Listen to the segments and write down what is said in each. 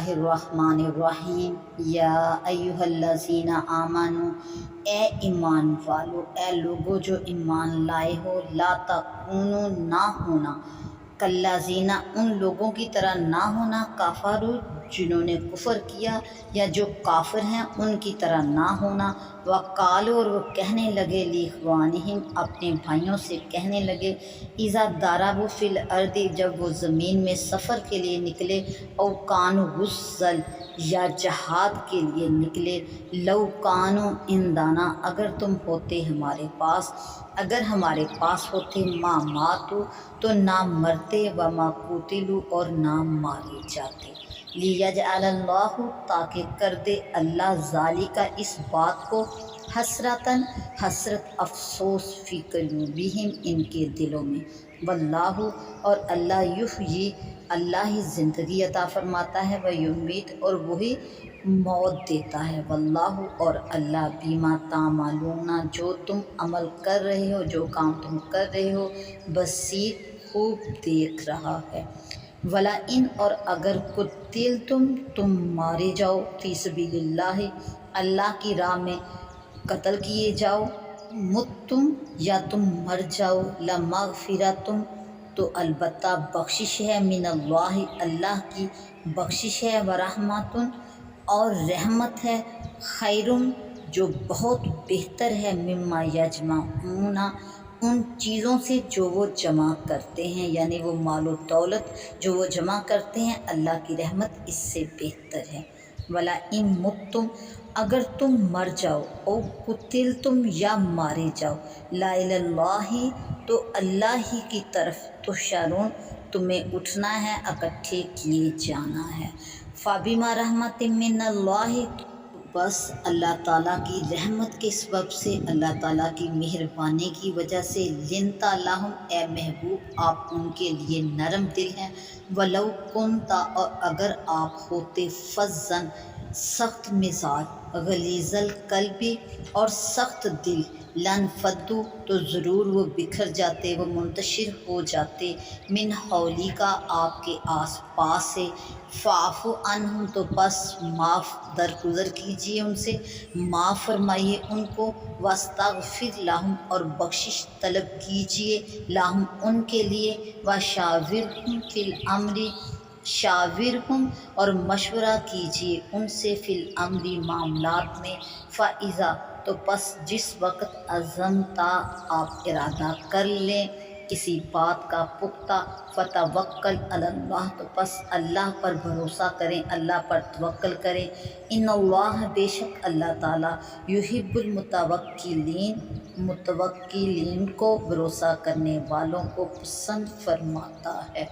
बिस्मिल्लाहिर्रहमानिर्रहीम। या अय्युहल्लज़ीना आमनू, ए ईमान वालो, ए लोगो जो ईमान लाए हो, ला तकूनू, ना होना, कल्लज़ीना, उन लोगों की तरह ना होना, काफ़रू, जिन्होंने कुफ़र किया या जो काफिर हैं उनकी तरह ना होना। वक़ालू, और वो कहने लगे, लिइख्वानिहिम, अपने भाइयों से कहने लगे, इज़ा दारबू फ़िल अर्दी, जब वो ज़मीन में सफ़र के लिए निकले, औ कानू गुस्सल, या जहाद के लिए निकले, लौ कानू इंदाना, अगर तुम होते हमारे पास, अगर हमारे पास होते, माँ मातू, तो ना मरते, व मा कुतिलू, और ना मारे जाते। लियजअलल्लाहु, ताकि कर दे अल्लाह, ज़ालिका, इस बात को, हसरतन, हसरत, अफसोस, फ़ी क़ुलूबिहिम, इनके दिलों में, वल्लाहु, और अल्लाह, युहयी, अल्लाह ही ज़िंदगी अता फ़रमाता है, व युमीत, और वही मौत देता है, वल्लाहु, और अल्लाह, बीमा तामलूना, जो तुम अमल कर रहे हो, जो काम तुम कर रहे हो, बसीर, खूब देख रहा है। वला इन, और अगर कुतिल तुम मारे जाओ, फ़ी सबीलिल्लाह, अल्लाह की राह में कत्ल किए जाओ, मुत्तुम, या तुम मर जाओ, लमग़फ़िरतुम, तो अलबत्ता बख्शिश है, मिनल्लाहि, अल्लाह की बख्शिश है, व रहमतुन, और रहमत है, खैरुम, जो बहुत बेहतर है, मिम्मा यजमाऊना, उन चीज़ों से जो वो जमा करते हैं, यानी वो मालो दौलत जो वो जमा करते हैं, अल्लाह की रहमत इससे बेहतर है। वला इन मुत्तुम, अगर तुम मर जाओ, ओ कुतिल तुम, या मारे जाओ, ला इलल्लाहि, तो अल्लाह ही की तरफ, तुहशरून, तुम्हें उठना है, इकट्ठे किए जाना है। फ़बिमा रहमतिम मिनल्लाहि, बस अल्लाह ताला की रहमत के सबब से, अल्लाह ताला की मेहरबानी की वजह से, लिनता लाहुम, ए महबूब, आप उनके लिए नरम दिल हैं, वलौ कुंता, और अगर आप होते, फज़्ज़न, सख्त मिजाज, गलीज़ल कल्बी, और सख्त दिल, लन फद्दू, तो ज़रूर वो बिखर जाते, वो मुंतशिर हो जाते, मिन हौली का, आपके आस पास से, फ़ाफ़ु अन्हुम, तो बस माफ़ दरगुज़र कीजिए उनसे, माफ़ फरमाइए उनको, वस्तग़फ़िर लहुम, और बख्शिश तलब कीजिए, लहुम, उनके लिए, व शाविरहुम फ़िल अम्री, शाविरहुम, और मशवरा कीजिए उनसे, फ़िल अम्री, मामलात में, फ़इज़ा, तो बस जिस वक़्त अज़मता, आप इरादा कर लें किसी बात का पुख्ता, फ़तवक्कल अलल्लाह, तो बस अल्लाह पर भरोसा करें, अल्लाह पर तवक्कल करें। इन्नल्लाह, बेशक अल्लाह ताला, युहिब्बुल मुतवक्किलीन, मुतवक्किलीन को, भरोसा करने वालों को पसंद फरमाता है।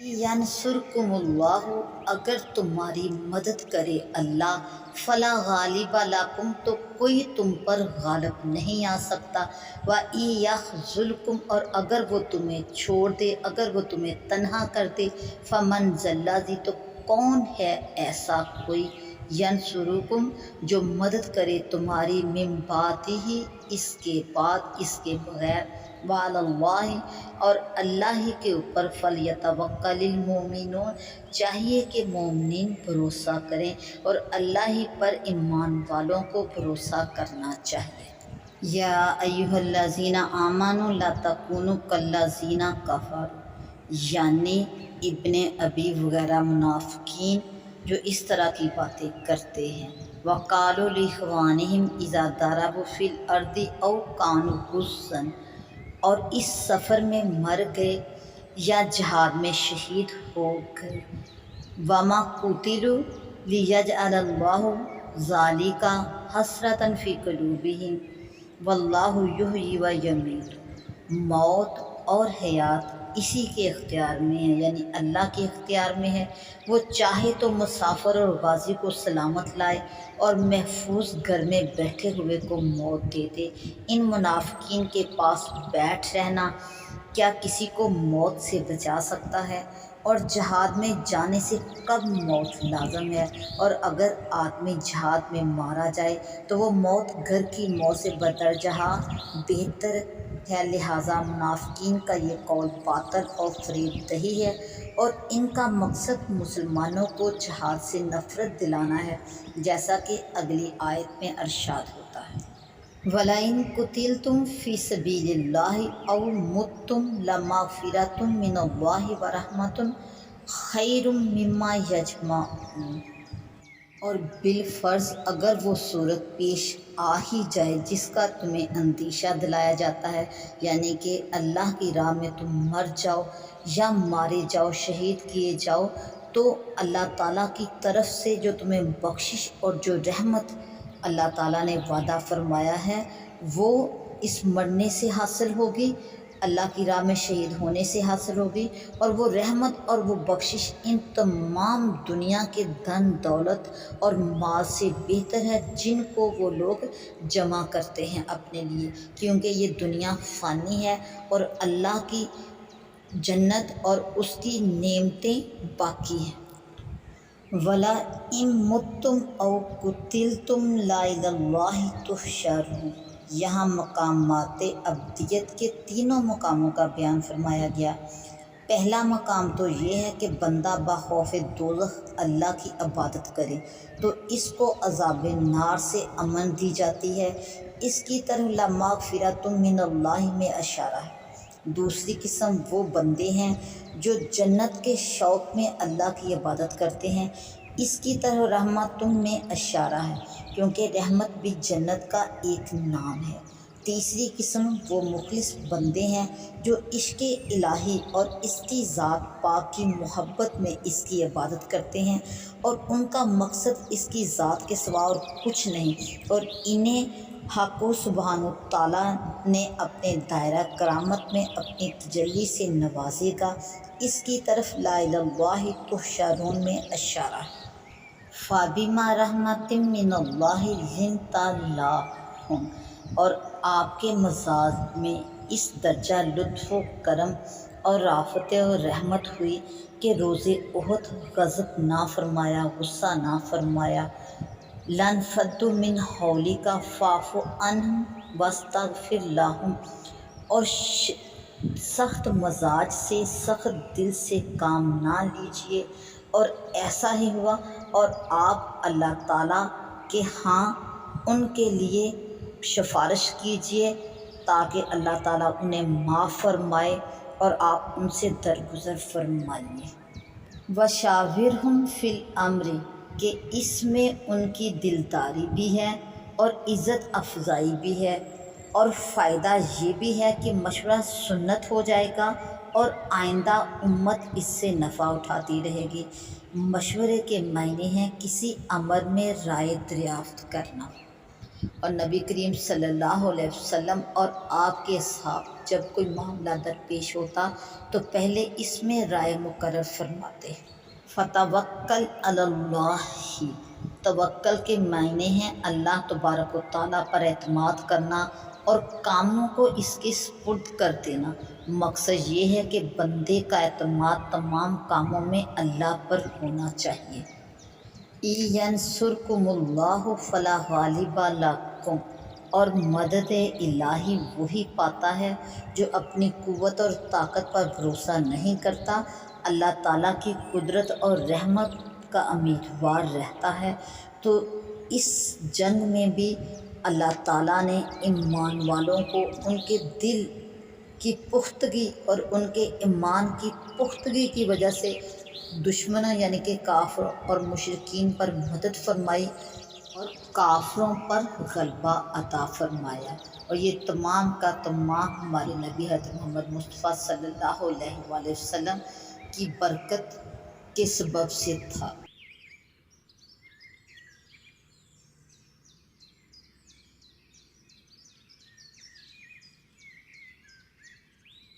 यंसुरकुमुल्लाहु, अगर तुम्हारी मदद करे अल्लाह, फ़ला गालिबा लकुम, तो कोई तुम पर गालिब नहीं आ सकता, व यख़्ज़ुलकुम, और अगर वो तुम्हें छोड़ दे, अगर वो तुम्हें तन्हा कर दे, फ़मन ज़ल्लज़ी, तो कौन है ऐसा कोई, यंसुरुकुम, जो मदद करे तुम्हारी, मिन बादिही, इसके बाद, इसके बगैर, वअलल्लाहि, और अल्लाह ही के ऊपर, फ़लयतवक्कलिल मोमिनून, चाहिए कि मोमिनीन भरोसा करें, और अल्लाह ही पर ईमान वालों को भरोसा करना चाहिए। या अय्युहल्लज़ीना आमनू, ला तकूनू कल्लज़ीना कफ़रू, यानी इब्ने अबी वगैरह मुनाफ़िकीन जो इस तरह की बातें करते हैं। वक़ालू लिइख्वानिहिम इज़ा दरबू फ़िल अर्दी, औ कानू गुस्सन, और इस सफ़र में मर गए, या जहाद में शहीद हो गए, वमा कुतिलू, लियजअलल्लाहु ज़ालिका हसरतन फ़ी क़ुलूबिहिम, वल्लाहु युहयी व युमीत, मौत और हयात इसी के इख्तियार में है, यानी अल्लाह के इख्तियार में है। वो चाहे तो मुसाफिर और गाज़ी को सलामत लाए, और महफूज घर में बैठे हुए को मौत दे दे। इन मुनाफिकीन के पास बैठ रहना क्या किसी को मौत से बचा सकता है? और जहाद में जाने से कब मौत लाज़म है? और अगर आदमी जहाद में मारा जाए तो वो मौत घर की मौत से बदरजहा बेहतर ہے، لہٰذا منافقین کا یہ قول باطل اور فریب دہی ہے، اور ان کا مقصد مسلمانوں کو جہاد سے نفرت دلانا ہے، جیسا کہ اگلی آیت میں ارشاد ہوتا ہے وَلَئِن قُتِلْتُمْ فِي سَبِيلِ اللَّهِ أَوْ مُتُّمْ لَمَغْفِرَةٌ مِّنَ اللَّهِ وَرَحْمَةٌ خَيْرٌ مِّمَّا يَجْمَعُونَ۔ اور بالفرض اگر وہ صورت پیش آ ہی جائے جس کا تمہیں اندیشہ دلایا جاتا ہے، یعنی کہ اللہ کی راہ میں تم مر جاؤ یا مارے جاؤ، شہید کیے جاؤ، تو اللہ تعالیٰ کی طرف سے جو تمہیں بخشش اور جو رحمت اللہ تعالیٰ نے وعدہ فرمایا ہے وہ اس مرنے سے حاصل ہوگی، اللہ کی راہ میں شہید ہونے سے حاصل ہوگی، اور وہ رحمت اور وہ بخشش ان تمام دنیا کے دھن دولت اور مال سے بہتر ہے جن کو وہ لوگ جمع کرتے ہیں اپنے لیے، کیونکہ یہ دنیا فانی ہے اور اللہ کی جنت اور اس کی نعمتیں باقی ہیں۔ وَلَئِن مُتُّمْ أَوْ قُتِلْتُمْ لَإِلَى اللَّهِ تُحْشَرُونَ۔ یہاں مقامات ابدیت کے تینوں مقاموں کا بیان فرمایا گیا۔ پہلا مقام تو یہ ہے کہ بندہ بخوف دوزخ اللہ کی عبادت کرے تو اس کو عذاب نار سے امن دی جاتی ہے، اس کی طرف لَمَغْفِرَةٌ مِّنَ اللَّهِ میں اشارہ ہے۔ دوسری قسم وہ بندے ہیں جو جنت کے شوق میں اللہ کی عبادت کرتے ہیں، اس کی طرح رحمت میں اشارہ ہے، کیونکہ رحمت بھی جنت کا ایک نام ہے۔ تیسری قسم وہ مخلص بندے ہیں جو عشق الہی اور اس کی ذات پاک کی محبت میں اس کی عبادت کرتے ہیں، اور ان کا مقصد اس کی ذات کے سوا اور کچھ نہیں، اور انہیں حق و سبحانہ تعالیٰ نے اپنے دائرہ کرامت میں اپنی تجلی سے نوازے گا، اس کی طرف لا الہ اللہ تحشرون میں اشارہ ہے۔ فَبِمَا رَحْمَةٍ مِّنَ اللَّهِ لِنتَ لَهُمْ، اور آپ کے مزاج میں اس درجہ لطف و کرم اور رافت و رحمت ہوئی کہ روز احد غضب نہ فرمایا، غصہ نہ فرمایا۔ لَانفَضُّوا مِنْ حَوْلِكَ فَاعْفُ عَنْهُمْ وَاسْتَغْفِرْ لَهُمْ، اور سخت مزاج سے سخت دل سے کام نہ لیجیے، اور ایسا ہی ہوا، اور آپ اللہ تعالیٰ کے ہاں ان کے لیے سفارش کیجیے تاکہ اللہ تعالیٰ انہیں معاف فرمائے اور آپ ان سے درگزر فرمائیے۔ وَشَاوِرْهُمْ فِي الْأَمْرِ، کہ اس میں ان کی دلداری بھی ہے اور عزت افزائی بھی ہے، اور فائدہ یہ بھی ہے کہ مشورہ سنت ہو جائے گا اور آئندہ امت اس سے نفع اٹھاتی رہے گی۔ مشورے کے معنی ہیں کسی امر میں رائے دریافت کرنا، اور نبی کریم صلی اللہ علیہ وسلم اور آپ کے اصحاب جب کوئی معاملہ درپیش ہوتا تو پہلے اس میں رائے مقرر فرماتے۔ فَتَوَکَّلْ عَلَى اللَّهِ، توکل کے معنی ہیں اللہ تبارک و تعالیٰ پر اعتماد کرنا اور کاموں کو اس کے سپرد کر دینا۔ مقصد یہ ہے کہ بندے کا اعتماد تمام کاموں میں اللہ پر ہونا چاہیے۔ اِن-يَنْصُرْكُمُ اللَّهُ فَلَا غَالِبَ لَكُمْ، اور مدد الہی وہی پاتا ہے جو اپنی قوت اور طاقت پر بھروسہ نہیں کرتا، اللہ تعالیٰ کی قدرت اور رحمت کا امیدوار رہتا ہے۔ تو اس جنگ میں بھی اللہ تعالیٰ نے ایمان والوں کو ان کے دل کی پختگی اور ان کے ایمان کی پختگی کی وجہ سے دشمنوں یعنی کہ کافروں اور مشرکین پر مدد فرمائی اور کافروں پر غلبہ عطا فرمایا، اور یہ تمام کا تمام ہمارے نبی حضرت محمد مصطفیٰ صلی اللہ علیہ وآلہ وسلم کی برکت کے سبب سے تھا۔